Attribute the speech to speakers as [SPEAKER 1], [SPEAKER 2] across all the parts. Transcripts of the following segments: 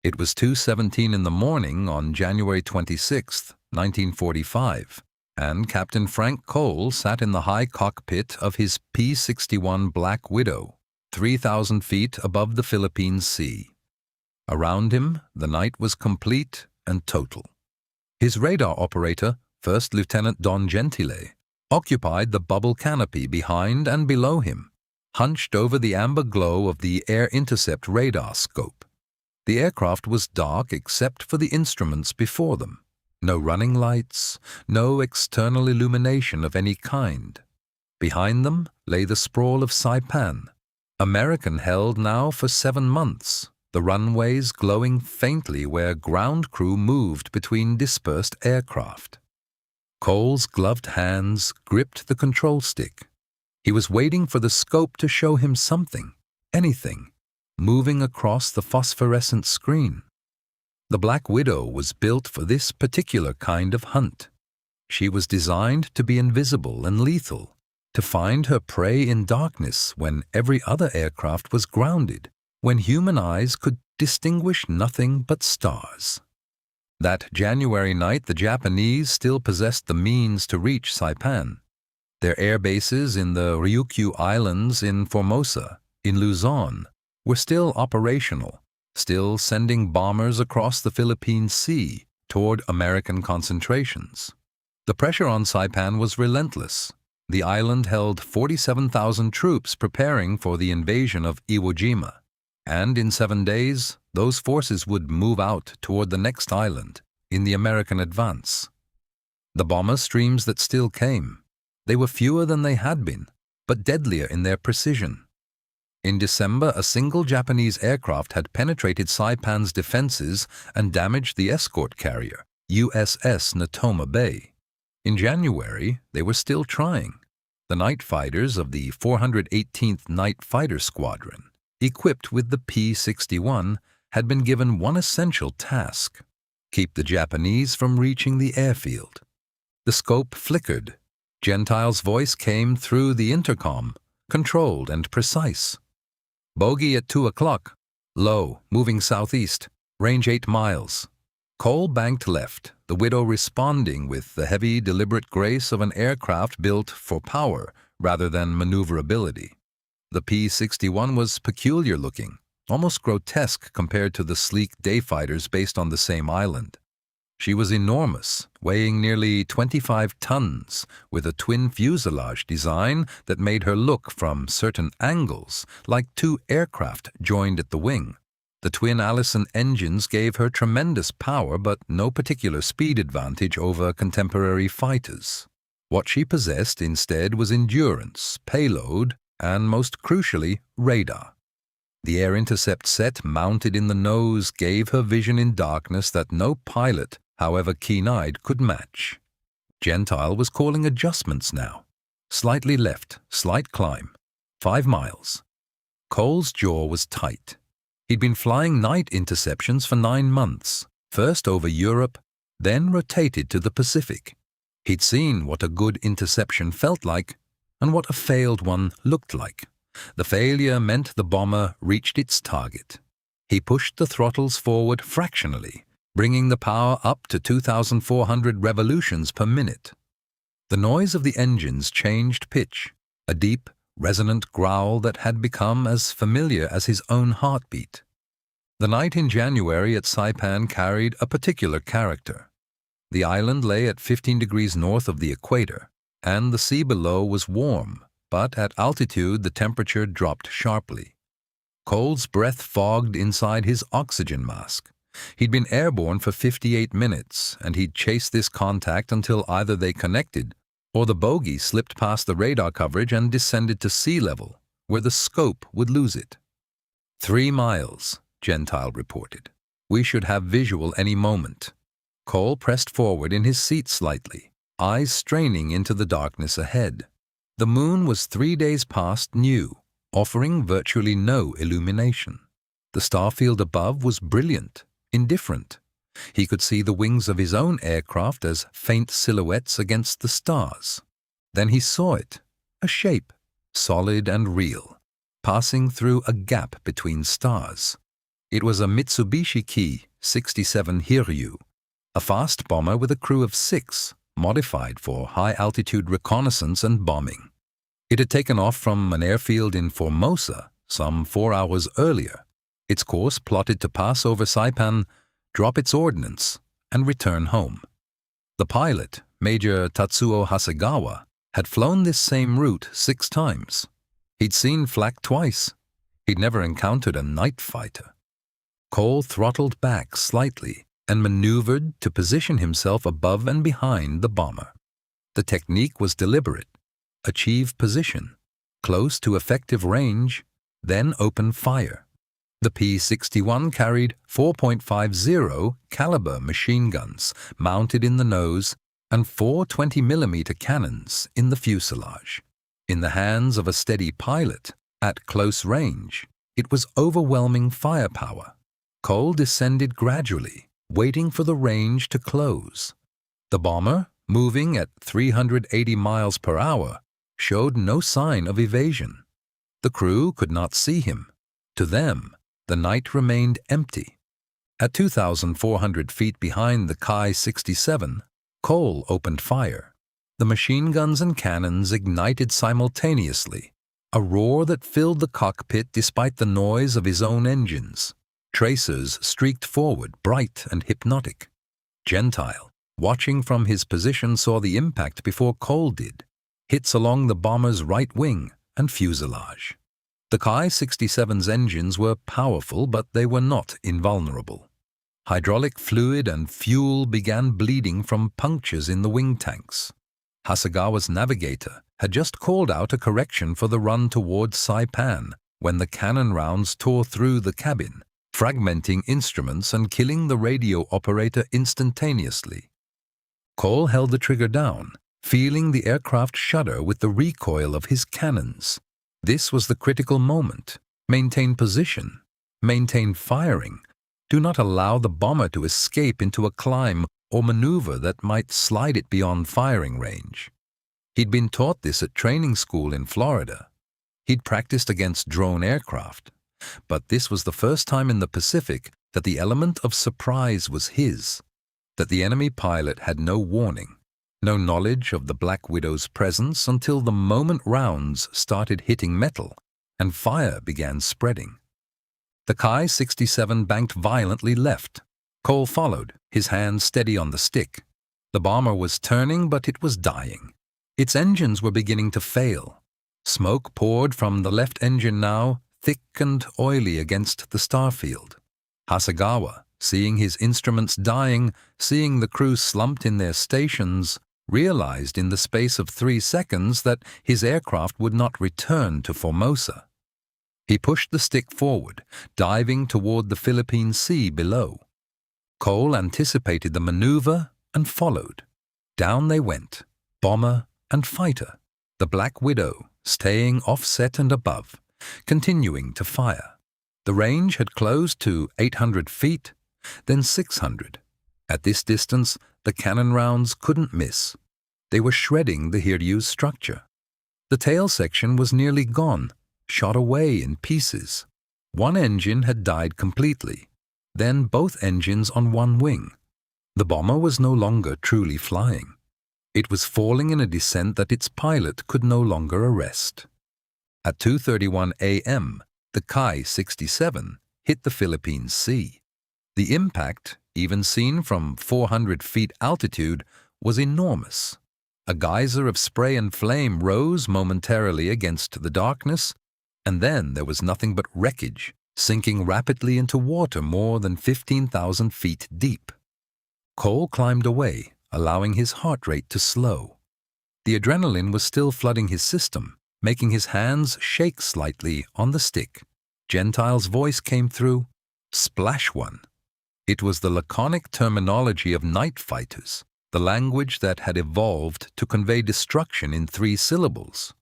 [SPEAKER 1] It was 2:17 in the morning on January 26, 1945, and Captain Frank Cole sat in the high cockpit of his P-61 Black Widow, 3,000 feet above the Philippine Sea. Around him, the night was complete and total. His radar operator, First Lieutenant Don Gentile, occupied the bubble canopy behind and below him, hunched over the amber glow of the air intercept radar scope. The aircraft was dark except for the instruments before them. No running lights, no external illumination of any kind. Behind them lay the sprawl of Saipan, American held now for 7 months, the runways glowing faintly where ground crew moved between dispersed aircraft. Cole's gloved hands gripped the control stick. He was waiting for the scope to show him something, anything, moving across the phosphorescent screen. The Black Widow was built for this particular kind of hunt. She was designed to be invisible and lethal, to find her prey in darkness when every other aircraft was grounded, when human eyes could distinguish nothing but stars. That January night, the Japanese still possessed the means to reach Saipan. Their air bases in the Ryukyu Islands in Formosa, in Luzon, were still operational, still sending bombers across the Philippine Sea toward American concentrations. The pressure on Saipan was relentless. The island held 47,000 troops preparing for the invasion of Iwo Jima, and in 7 days, those forces would move out toward the next island in the American advance. The bomber streams that still came, they were fewer than they had been, but deadlier in their precision. In December, a single Japanese aircraft had penetrated Saipan's defenses and damaged the escort carrier, USS Natoma Bay. In January, they were still trying. The night fighters of the 418th Night Fighter Squadron, equipped with the P-61, had been given one essential task: keep the Japanese from reaching the airfield. The scope flickered. Gentile's voice came through the intercom, controlled and precise. Bogey at 2 o'clock. Low, moving southeast. Range 8 miles. Cole banked left, the Widow responding with the heavy, deliberate grace of an aircraft built for power rather than maneuverability. The P-61 was peculiar-looking, almost grotesque compared to the sleek day fighters based on the same island. She was enormous, weighing nearly 25 tons, with a twin fuselage design that made her look from certain angles like 2 aircraft joined at the wing. The twin Allison engines gave her tremendous power but no particular speed advantage over contemporary fighters. What she possessed instead was endurance, payload, and most crucially, radar. The air intercept set mounted in the nose gave her vision in darkness that no pilot, however keen-eyed, could match. Gentile was calling adjustments now. Slightly left, slight climb. 5 miles. Cole's jaw was tight. He'd been flying night interceptions for 9 months, first over Europe, then rotated to the Pacific. He'd seen what a good interception felt like and what a failed one looked like. The failure meant the bomber reached its target. He pushed the throttles forward fractionally, bringing the power up to 2,400 revolutions per minute. The noise of the engines changed pitch, a deep, resonant growl that had become as familiar as his own heartbeat. The night in January at Saipan carried a particular character. The island lay at 15 degrees north of the equator, and the sea below was warm, but at altitude the temperature dropped sharply. Cole's breath fogged inside his oxygen mask. He'd been airborne for 58 minutes, and he'd chased this contact until either they connected or the bogey slipped past the radar coverage and descended to sea level, where the scope would lose it. 3 miles, Gentile reported. We should have visual any moment. Cole pressed forward in his seat slightly, eyes straining into the darkness ahead. The moon was 3 days past new, offering virtually no illumination. The starfield above was brilliant, indifferent. He could see the wings of his own aircraft as faint silhouettes against the stars. Then he saw it, a shape, solid and real, passing through a gap between stars. It was a Mitsubishi Ki-67 Hiryu, a fast bomber with a crew of 6, modified for high-altitude reconnaissance and bombing. It had taken off from an airfield in Formosa some 4 hours earlier, its course plotted to pass over Saipan, drop its ordnance, and return home. The pilot, Major Tatsuo Hasegawa, had flown this same route 6 times. He'd seen flak twice. He'd never encountered a night fighter. Cole throttled back slightly and maneuvered to position himself above and behind the bomber. The technique was deliberate. Achieve position, close to effective range, then open fire. The P-61 carried 4.50 caliber machine guns mounted in the nose and 4 20mm cannons in the fuselage. In the hands of a steady pilot, at close range, it was overwhelming firepower. Cole descended gradually, waiting for the range to close. The bomber, moving at 380 miles per hour, showed no sign of evasion. The crew could not see him. To them, the night remained empty. At 2,400 feet behind the Ki-67, Cole opened fire. The machine guns and cannons ignited simultaneously, a roar that filled the cockpit despite the noise of his own engines. Tracers streaked forward, bright and hypnotic. Gentile, watching from his position, saw the impact before Cole did. Hits along the bomber's right wing and fuselage. The Ki-67's engines were powerful, but they were not invulnerable. Hydraulic fluid and fuel began bleeding from punctures in the wing tanks. Hasegawa's navigator had just called out a correction for the run towards Saipan when the cannon rounds tore through the cabin, fragmenting instruments and killing the radio operator instantaneously. Cole held the trigger down, feeling the aircraft shudder with the recoil of his cannons. This was the critical moment. Maintain position. Maintain firing. Do not allow the bomber to escape into a climb or maneuver that might slide it beyond firing range. He'd been taught this at training school in Florida. He'd practiced against drone aircraft. But this was the first time in the Pacific that the element of surprise was his, that the enemy pilot had no warning, no knowledge of the Black Widow's presence until the moment rounds started hitting metal and fire began spreading. The Ki-67 banked violently left. Cole followed, his hand steady on the stick. The bomber was turning, but it was dying. Its engines were beginning to fail. Smoke poured from the left engine now, thick and oily against the starfield. Hasegawa, seeing his instruments dying, seeing the crew slumped in their stations, realized in the space of 3 seconds that his aircraft would not return to Formosa. He pushed the stick forward, diving toward the Philippine Sea below. Cole anticipated the maneuver and followed. Down they went, bomber and fighter, the Black Widow staying offset and above, continuing to fire. The range had closed to 800 feet, then 600. At this distance, the cannon rounds couldn't miss. They were shredding the Hiryu's structure. The tail section was nearly gone, shot away in pieces. One engine had died completely, then both engines on one wing. The bomber was no longer truly flying. It was falling in a descent that its pilot could no longer arrest. At 2:31 a.m., the Ki-67 hit the Philippine Sea. The impact, even seen from 400 feet altitude, was enormous. A geyser of spray and flame rose momentarily against the darkness, and then there was nothing but wreckage, sinking rapidly into water more than 15,000 feet deep. Cole climbed away, allowing his heart rate to slow. The adrenaline was still flooding his system, making his hands shake slightly on the stick. Gentile's voice came through, "Splash one." It was the laconic terminology of night fighters, the language that had evolved to convey destruction in 3 syllables.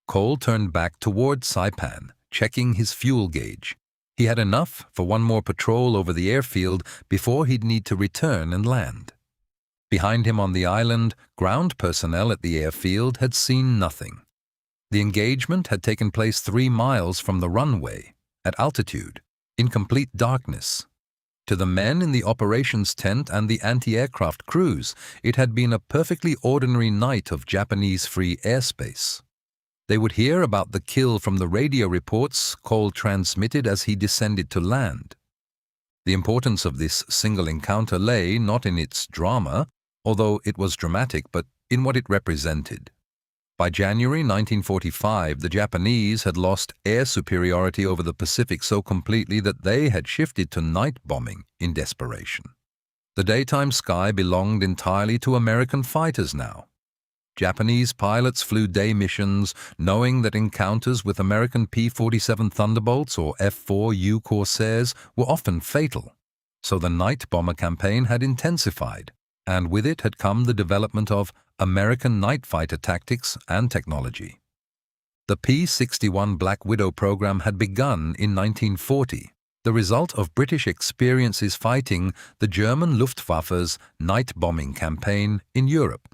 [SPEAKER 1] Cole turned back toward Saipan, checking his fuel gauge. He had enough for one more patrol over the airfield before he'd need to return and land. Behind him on the island, ground personnel at the airfield had seen nothing. The engagement had taken place 3 miles from the runway, at altitude, in complete darkness. To the men in the operations tent and the anti-aircraft crews, it had been a perfectly ordinary night of Japanese free airspace. They would hear about the kill from the radio reports Cole transmitted as he descended to land. The importance of this single encounter lay not in its drama, although it was dramatic, but in what it represented. By January 1945, the Japanese had lost air superiority over the Pacific so completely that they had shifted to night bombing in desperation. The daytime sky belonged entirely to American fighters now. Japanese pilots flew day missions, knowing that encounters with American P-47 Thunderbolts or F-4U Corsairs were often fatal. So the night bomber campaign had intensified, and with it had come the development of American night fighter tactics and technology. The P-61 Black Widow program had begun in 1940, the result of British experiences fighting the German Luftwaffe's night bombing campaign in Europe.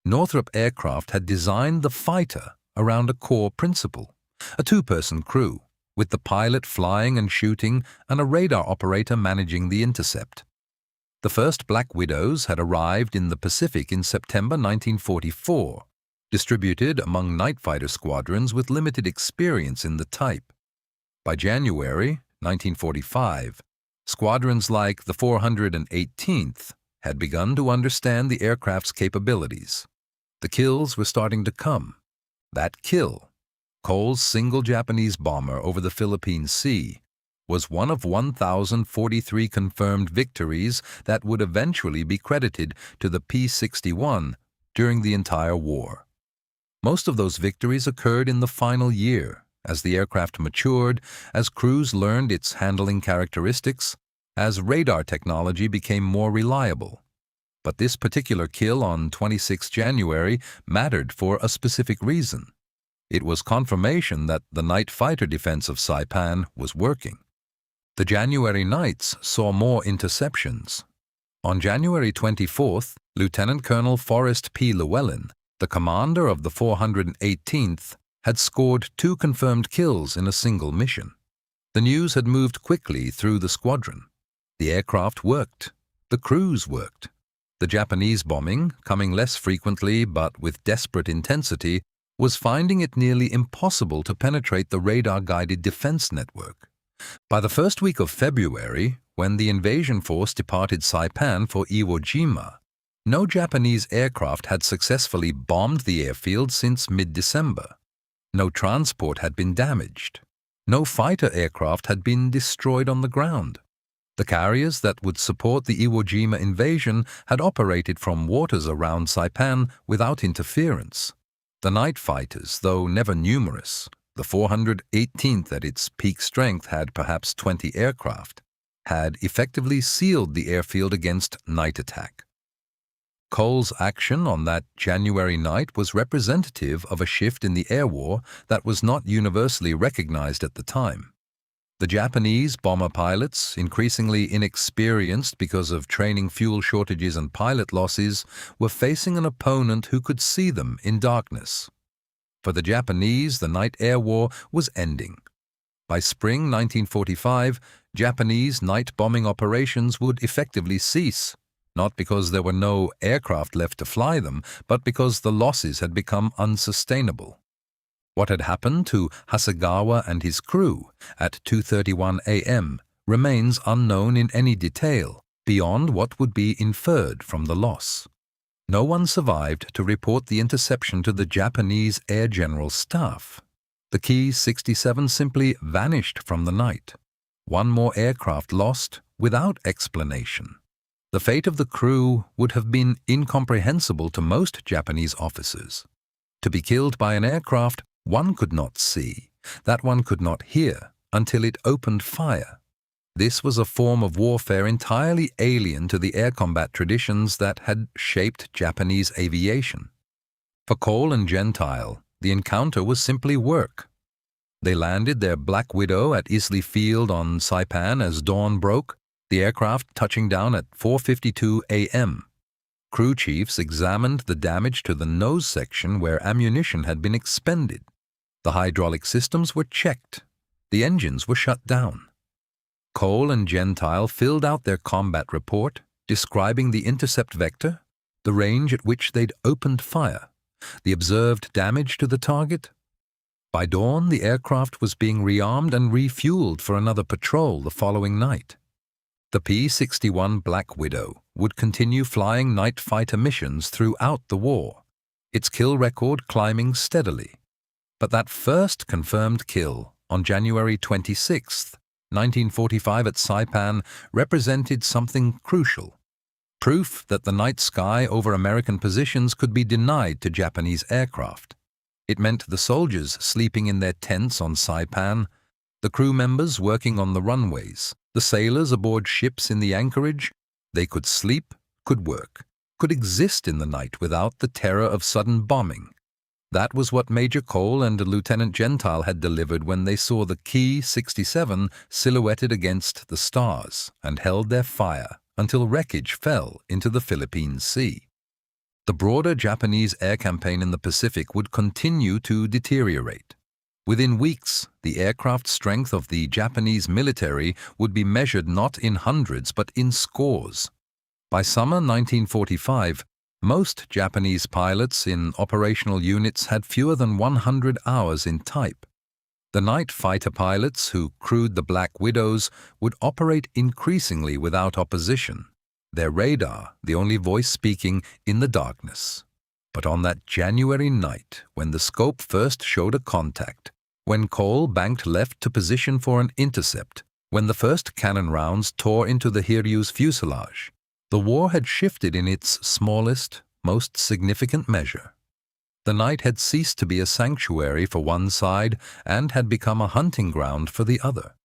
[SPEAKER 1] Northrop Aircraft had designed the fighter around a core principle, a two-person crew, with the pilot flying and shooting and a radar operator managing the intercept. The first Black Widows had arrived in the Pacific in September 1944, distributed among night fighter squadrons with limited experience in the type. By January 1945, squadrons like the 418th had begun to understand the aircraft's capabilities. The kills were starting to come. That kill, Cole's single Japanese bomber over the Philippine Sea, was one of 1,043 confirmed victories that would eventually be credited to the P-61 during the entire war. Most of those victories occurred in the final year, as the aircraft matured, as crews learned its handling characteristics, as radar technology became more reliable. But this particular kill on 26 January mattered for a specific reason. It was confirmation that the night fighter defense of Saipan was working. The January nights saw more interceptions. On January 24th, Lieutenant Colonel Forrest P. Llewellyn, the commander of the 418th, had scored 2 confirmed kills in a single mission. The news had moved quickly through the squadron. The aircraft worked. The crews worked. The Japanese bombing, coming less frequently but with desperate intensity, was finding it nearly impossible to penetrate the radar-guided defense network. By the first week of February, when the invasion force departed Saipan for Iwo Jima, no Japanese aircraft had successfully bombed the airfield since mid-December. No transport had been damaged. No fighter aircraft had been destroyed on the ground. The carriers that would support the Iwo Jima invasion had operated from waters around Saipan without interference. The night fighters, though never numerous, the 418th at its peak strength had perhaps 20 aircraft, had effectively sealed the airfield against night attack. Cole's action on that January night was representative of a shift in the air war that was not universally recognized at the time. The Japanese bomber pilots, increasingly inexperienced because of training fuel shortages and pilot losses, were facing an opponent who could see them in darkness. For the Japanese, the night air war was ending. By spring 1945, Japanese night bombing operations would effectively cease, not because there were no aircraft left to fly them, but because the losses had become unsustainable. What had happened to Hasegawa and his crew at 2:31 a.m. remains unknown in any detail, beyond what would be inferred from the loss. No one survived to report the interception to the Japanese Air General Staff. The Ki-67 simply vanished from the night. One more aircraft lost without explanation. The fate of the crew would have been incomprehensible to most Japanese officers. To be killed by an aircraft one could not see, that one could not hear, until it opened fire. This was a form of warfare entirely alien to the air combat traditions that had shaped Japanese aviation. For Cole and Gentile, the encounter was simply work. They landed their Black Widow at Isley Field on Saipan as dawn broke, the aircraft touching down at 4:52 a.m. Crew chiefs examined the damage to the nose section where ammunition had been expended. The hydraulic systems were checked. The engines were shut down. Cole and Gentile filled out their combat report, describing the intercept vector, the range at which they'd opened fire, the observed damage to the target. By dawn, the aircraft was being rearmed and refueled for another patrol the following night. The P-61 Black Widow would continue flying night fighter missions throughout the war, its kill record climbing steadily. But that first confirmed kill on January 26, 1945 at Saipan represented something crucial. Proof that the night sky over American positions could be denied to Japanese aircraft. It meant the soldiers sleeping in their tents on Saipan, the crew members working on the runways, the sailors aboard ships in the anchorage. They could sleep, could work, could exist in the night without the terror of sudden bombing. That was what Major Cole and Lieutenant Gentile had delivered when they saw the Ki-67 silhouetted against the stars and held their fire until wreckage fell into the Philippine Sea. The broader Japanese air campaign in the Pacific would continue to deteriorate. Within weeks, the aircraft strength of the Japanese military would be measured not in hundreds but in scores. By summer 1945, most Japanese pilots in operational units had fewer than 100 hours in type. The night fighter pilots who crewed the Black Widows would operate increasingly without opposition, their radar the only voice speaking in the darkness. But on that January night, when the scope first showed a contact, when Cole banked left to position for an intercept, when the first cannon rounds tore into the Hiryu's fuselage, the war had shifted in its smallest, most significant measure. The night had ceased to be a sanctuary for one side and had become a hunting ground for the other.